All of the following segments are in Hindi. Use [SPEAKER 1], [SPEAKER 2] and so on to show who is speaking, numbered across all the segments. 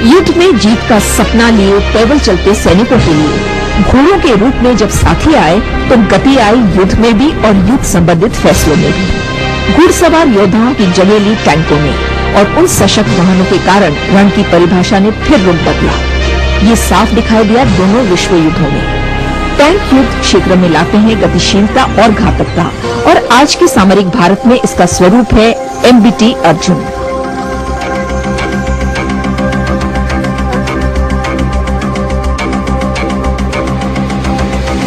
[SPEAKER 1] युद्ध में जीत का सपना लिए पैदल चलते सैनिकों के लिए घोड़ों के रूप में जब साथी आए तो गति आई युद्ध में भी और युद्ध संबंधित फैसलों में भी। घुड़सवार योद्धाओं की जगह ली टैंकों ने और उन सशक्त वाहनों के कारण रण की परिभाषा ने फिर रुख बदला। ये साफ दिखाई दिया दोनों विश्व युद्धों में। टैंक युद्ध क्षेत्र में लाते हैं गतिशीलता और घातकता और आज के सामरिक भारत में इसका स्वरूप है MBT Arjun.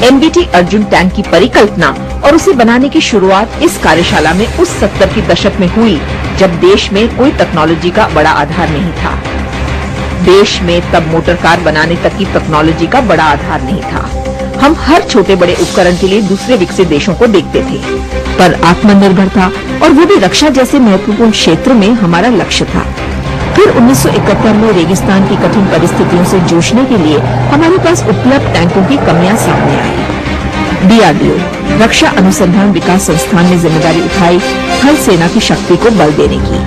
[SPEAKER 1] MBT Arjun tank की परिकल्पना और उसे बनाने की शुरुआत इस कार्यशाला में उस 70 के दशक में हुई जब देश में कोई टेक्नोलॉजी का बड़ा आधार नहीं था। देश में तब मोटर कार बनाने तक की टेक्नोलॉजी का बड़ा आधार नहीं था। हम हर छोटे बड़े उपकरण के लिए दूसरे विकसित देशों को देखते थे, पर आत्मनिर्भरता और वो भी रक्षा जैसे महत्वपूर्ण क्षेत्र में हमारा लक्ष्य था। फिर 1971 में रेगिस्तान की कठिन परिस्थितियों से जूझने के लिए हमारे पास उपलब्ध टैंकों की कमियां सामने आई। DRDO रक्षा अनुसंधान विकास संस्थान ने जिम्मेदारी उठाई थल सेना की शक्ति को बल देने की।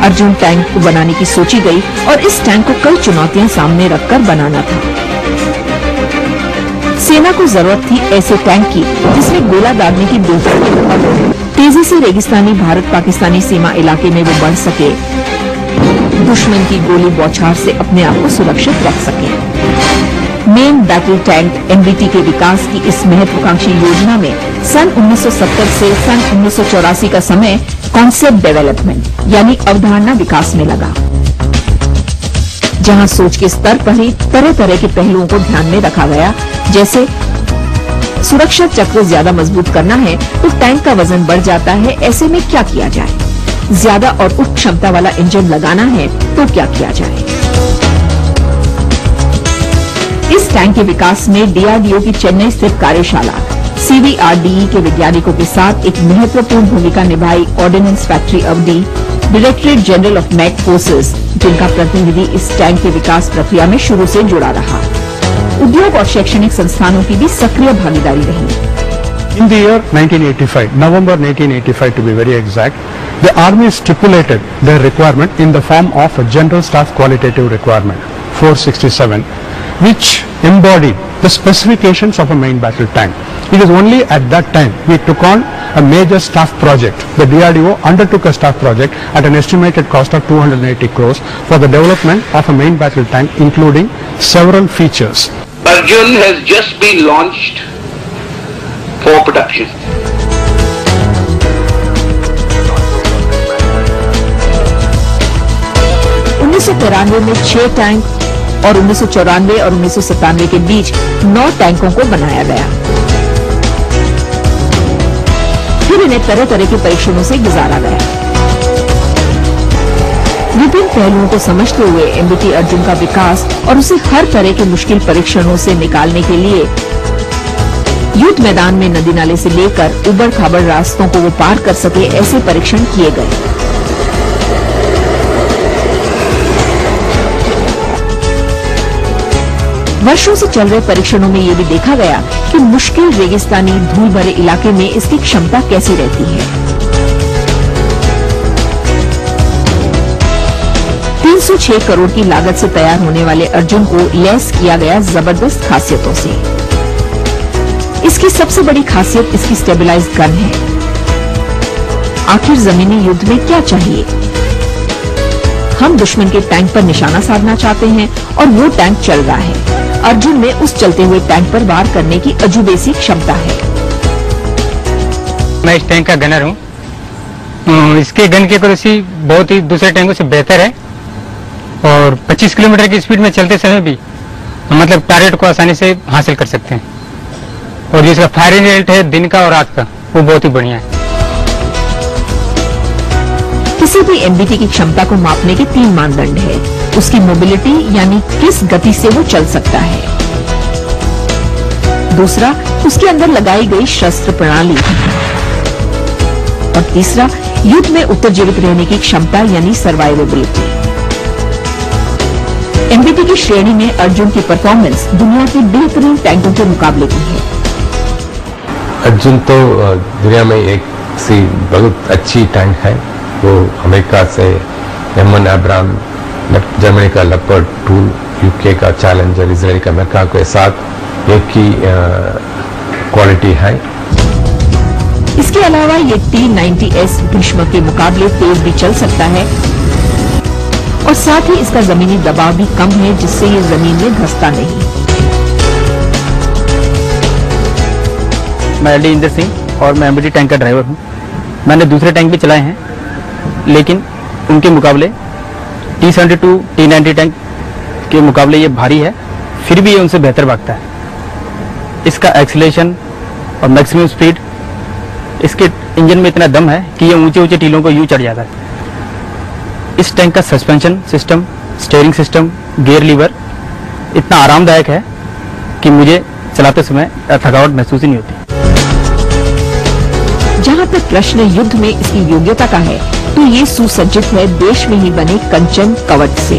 [SPEAKER 1] अर्जुन टैंक को बनाने की सोची गई और इस टैंक को कई चुनौतियां सामने रखकर बनाना था। सेना को जरूरत थी ऐसे टैंक की जिसमें गोला दागने की बिल्कुल तेजी से रेगिस्तानी भारत पाकिस्तानी सीमा इलाके में वो बढ़ सके, दुश्मन की गोली बौछार से अपने आप को सुरक्षित रख सके। मेन बैटल टैंक MBT के विकास की इस महत्वाकांक्षी योजना में सन 1970 से सन 1984 का समय कॉन्सेप्ट डेवलपमेंट यानी अवधारणा विकास में लगा, जहां सोच के स्तर पर ही तरह तरह के पहलुओं को ध्यान में रखा गया। जैसे सुरक्षा चक्र ज्यादा मजबूत करना है तो टैंक का वजन बढ़ जाता है, ऐसे में क्या किया जाए। ज्यादा और उच्च क्षमता वाला इंजन लगाना है तो क्या किया जाए। इस टैंक के विकास में DRDO की चेन्नई स्थित कार्यशाला CVRDE के वैज्ञानिकों के साथ एक महत्वपूर्ण भूमिका निभाई ordnance factory Avadi directorate general of mat forces, जिनका प्रतिनिधि इस टैंक के विकास प्रक्रिया में शुरू से जुड़ा रहा। उद्योग और शैक्षणिक संस्थानों की भी सक्रिय भागीदारी रही।
[SPEAKER 2] In the year 1985, November 1985 to be very exact, the Army stipulated their requirement in the form of a General Staff Qualitative Requirement 467, which embodied the specifications of a main battle tank. It is only at that time we took on a major staff project. The DRDO undertook a staff project at an estimated cost of 280 crores for the development of a main battle tank, including several features.
[SPEAKER 3] Arjun has just been launched for production.
[SPEAKER 1] में 6 टैंक और 1994 और 1997 के बीच 9 टैंकों को बनाया गया। फिर इन्हें तरह तरह के परीक्षणों से गुजारा गया। विभिन्न पहलुओं को समझते हुए MBT अर्जुन का विकास और उसे हर तरह के मुश्किल परीक्षणों से निकालने के लिए युद्ध मैदान में नदी नाले से लेकर उबड़ खाबड़ रास्तों को वो पार कर सके, ऐसे परीक्षण किए गए। वर्षों से चल रहे परीक्षणों में ये भी देखा गया कि मुश्किल रेगिस्तानी धूल भरे इलाके में इसकी क्षमता कैसी रहती है। 306 करोड़ की लागत से तैयार होने वाले अर्जुन को लैस किया गया जबरदस्त खासियतों से। इसकी सबसे बड़ी खासियत इसकी स्टेबलाइज्ड गन है। आखिर जमीनी युद्ध में क्या चाहिए? हम दुश्मन के टैंक पर निशाना साधना चाहते हैं और वो टैंक चल रहा है। अर्जुन में उस चलते हुए टैंक पर वार करने की अजूबे सी क्षमता है।
[SPEAKER 4] मैं इस टैंक का गनर हूँ। इसके गन की एक्यूरेसी बहुत ही दूसरे टैंकों से बेहतर है और 25 किलोमीटर की स्पीड में चलते समय भी मतलब टारगेट को आसानी से हासिल कर सकते हैं। और जिसका फायरिंग रेट है दिन का और रात का, वो बहुत ही बढ़िया है।
[SPEAKER 1] किसी भी MBT की क्षमता को मापने के 3 मानदंड है। उसकी मोबिलिटी यानी किस गति से वो चल सकता है। दूसरा, उसके अंदर लगाई गई शस्त्र प्रणाली। और तीसरा, युद्ध में उत्तरजीवित रहने की क्षमता यानी सर्वाइवेबिलिटी। MBT की श्रेणी में अर्जुन की परफॉर्मेंस दुनिया के बेहतरीन टैंकों के मुकाबले की है।
[SPEAKER 5] अर्जुन तो दुनिया में एक सी बहुत अच्छी टैंक है। वो अमेरिका से M1 एब्राम जर्मनी का लेपर्ड 2, यूके का चैलेंजर, इजराइल का मैकाको के साथ एक ही क्वालिटी है।
[SPEAKER 1] इसके अलावा ये T90S दुश्मन के मुकाबले तेज भी चल सकता है और साथ ही इसका जमीनी दबाव भी कम है, जिससे ये जमीन में धंसता नहीं।
[SPEAKER 6] मैं LD इंदर सिंह और मैं MBT टैंक का ड्राइवर हूँ। मैंने दूसरे टैंक भी चलाए हैं, लेकिन उनके मुकाबले T72, T90 टैंक के मुकाबले ये भारी है, फिर भी ये उनसे बेहतर भागता है। इसका एक्सीलरेशन और मैक्सिमम स्पीड, इसके इंजन में इतना दम है कि ये ऊंचे ऊंचे टीलों को यूं चढ़ जाता है। इस टैंक का suspension system, steering system, gear lever इतना आरामदायक है कि मुझे चलाते समय थकावट महसूस ही नहीं होती।
[SPEAKER 1] जहां तक प्रश्न युद्ध में इसकी योग्यता का है, तो ये सुसज्जित है देश में ही बने कंचन कवच से,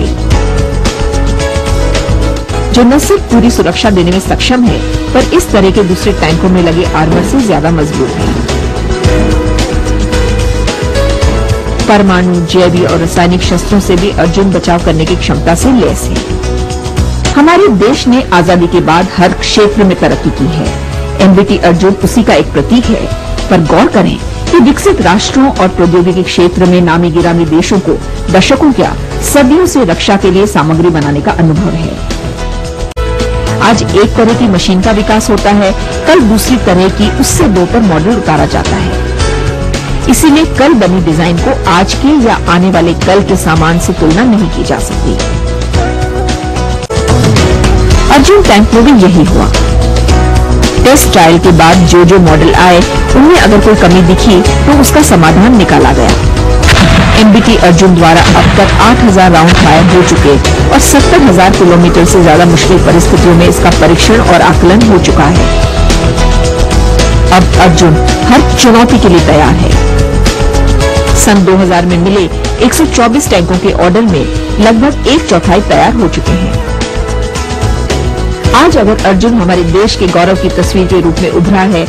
[SPEAKER 1] जो न सिर्फ पूरी सुरक्षा देने में सक्षम है, पर इस तरह के दूसरे टैंकों में लगे आर्मर से ज्यादा मजबूत है। परमाणु, जैवीय और रासायनिक शस्त्रों से भी अर्जुन बचाव करने की क्षमता से लैस है। हमारे देश ने आजादी के बाद हर क्षेत्र में तरक्की की है। MBT अर्जुन उसी का एक प्रतीक है। पर गौर करें कि विकसित राष्ट्रों और प्रौद्योगिकी क्षेत्र में नामी गिरामी देशों को दशकों क्या सदियों से रक्षा के लिए सामग्री बनाने का अनुभव है। आज एक तरह की मशीन का विकास होता है, कल दूसरी तरह की उससे बेहतर मॉडल उतारा जाता है। इसीलिए कल बनी डिजाइन को आज के या आने वाले कल के सामान से तुलना नहीं की जा सकती। अर्जुन टैंक में भी यही हुआ। टेस्ट ट्रायल के बाद जो जो मॉडल आए, उनमें अगर कोई कमी दिखी तो उसका समाधान निकाला गया। MBT अर्जुन द्वारा अब तक 8000 राउंड फायर हो चुके और 70,000 किलोमीटर से ज्यादा मुश्किल परिस्थितियों में इसका परीक्षण और आकलन हो चुका है। अब अर्जुन हर चुनौती के लिए तैयार है। सन 2000 में मिले 124 टैंकों के ऑर्डर में लगभग 1/4 तैयार हो चुके हैं। आज अगर अर्जुन हमारे देश के गौरव की तस्वीर के रूप में उभरा है,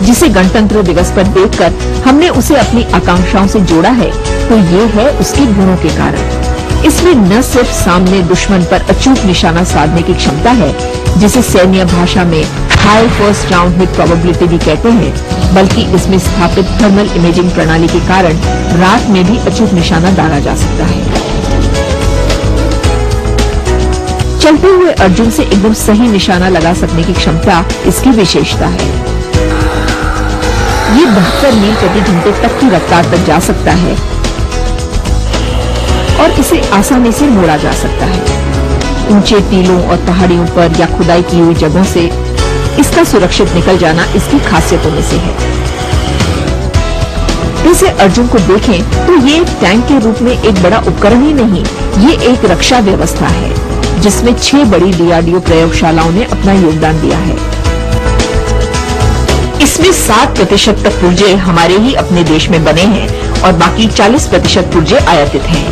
[SPEAKER 1] जिसे गणतंत्र दिवस पर देखकर हमने उसे अपनी आकांक्षाओं से जोड़ा है, तो ये है उसके गुणों के कारण। इसमें न सिर्फ सामने दुश्मन पर अचूक निशाना साधने की क्षमता है, जिसे सैन्य भाषा में high first round hit probability भी कहते हैं, बल्कि इसमें स्थापित थर्मल इमेजिंग प्रणाली के कारण रात में भी अचूक निशाना दागा जा सकता है। चलते हुए अर्जुन से एकदम सही निशाना लगा सकने की क्षमता इसकी विशेषता है। ये 72 मील प्रति घंटे तक की रफ्तार तक जा सकता है और इसे आसानी से मोड़ा जा सकता है। ऊंचे टीलों और पहाड़ियों पर या खुदाई की हुई जगहों से इसका सुरक्षित निकल जाना इसकी खासियतों में से है। वैसे अर्जुन को देखें तो ये टैंक के रूप में एक बड़ा उपकरण ही नहीं, ये एक रक्षा व्यवस्था है, जिसमें 6 बड़ी DRDO प्रयोगशालाओं ने अपना योगदान दिया है। इसमें 60% तक पुर्जे हमारे ही अपने देश में बने हैं और बाकी 40% पुर्जे आयातित हैं।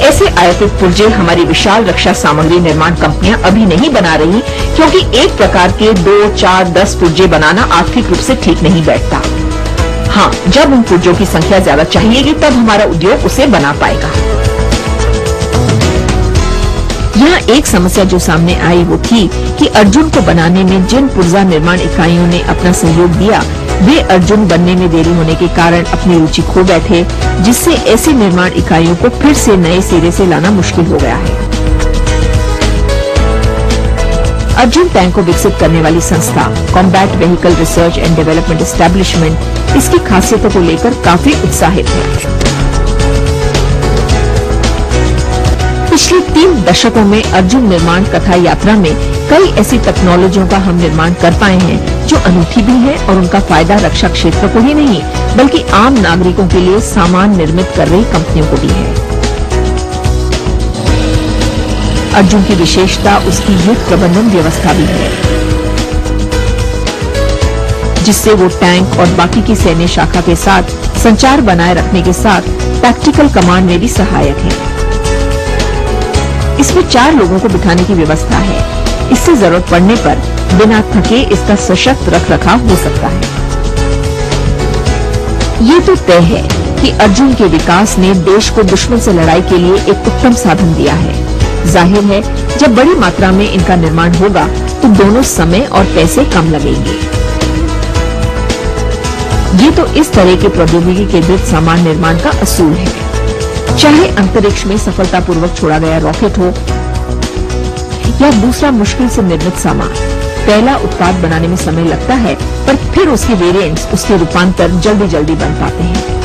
[SPEAKER 1] ऐसे आयातित पुर्जे हमारी विशाल रक्षा सामग्री निर्माण कंपनियां अभी नहीं बना रही, क्योंकि एक प्रकार के 2, 4, 10 पुर्जे बनाना आर्थिक रूप से ठीक नहीं बैठता। हाँ, जब उन पुर्जों की संख्या ज्यादा चाहिएगी, तब हमारा उद्योग उसे बना पाएगा। यहाँ एक समस्या जो सामने आई वो थी कि अर्जुन को बनाने में जिन पुर्जा निर्माण इकाइयों ने अपना सहयोग दिया, वे अर्जुन बनने में देरी होने के कारण अपनी रुचि खो बैठे, जिससे ऐसी निर्माण इकाइयों को फिर से नए सिरे से लाना मुश्किल हो गया है। अर्जुन टैंक को विकसित करने वाली संस्था combat vehicle research and development establishment इसकी खासियतों को लेकर काफी उत्साहित है। पिछले 3 दशकों में अर्जुन निर्माण कथा यात्रा में कई ऐसी टेक्नोलॉजियों का हम निर्माण कर पाए हैं जो अनूठी भी है और उनका फायदा रक्षा क्षेत्र को ही नहीं बल्कि आम नागरिकों के लिए सामान निर्मित कर रही कंपनियों को भी है। अर्जुन की विशेषता उसकी युद्ध प्रबंधन व्यवस्था भी है, जिससे वो टैंक और बाकी की सैन्य शाखा के साथ संचार बनाए रखने के साथ टैक्टिकल कमांड में भी सहायक है। इसमें 4 लोगों को बिठाने की व्यवस्था है। इससे जरूरत पड़ने पर बिना थके इसका सशक्त रखरखाव हो सकता है। ये तो तय है कि अर्जुन के विकास ने देश को दुश्मन से लड़ाई के लिए एक उत्तम साधन दिया है। जाहिर है जब बड़ी मात्रा में इनका निर्माण होगा तो दोनों समय और पैसे कम लगेंगे। ये तो इस तरह के प्रौद्योगिकी केंद्रित सामान निर्माण का असूल है। चाहे अंतरिक्ष में सफलतापूर्वक छोड़ा गया रॉकेट हो या दूसरा मुश्किल से निर्मित सामान, पहला उत्पाद बनाने में समय लगता है पर फिर उसके वेरिएंट्स, उसके रूपांतर जल्दी जल्दी बन पाते हैं।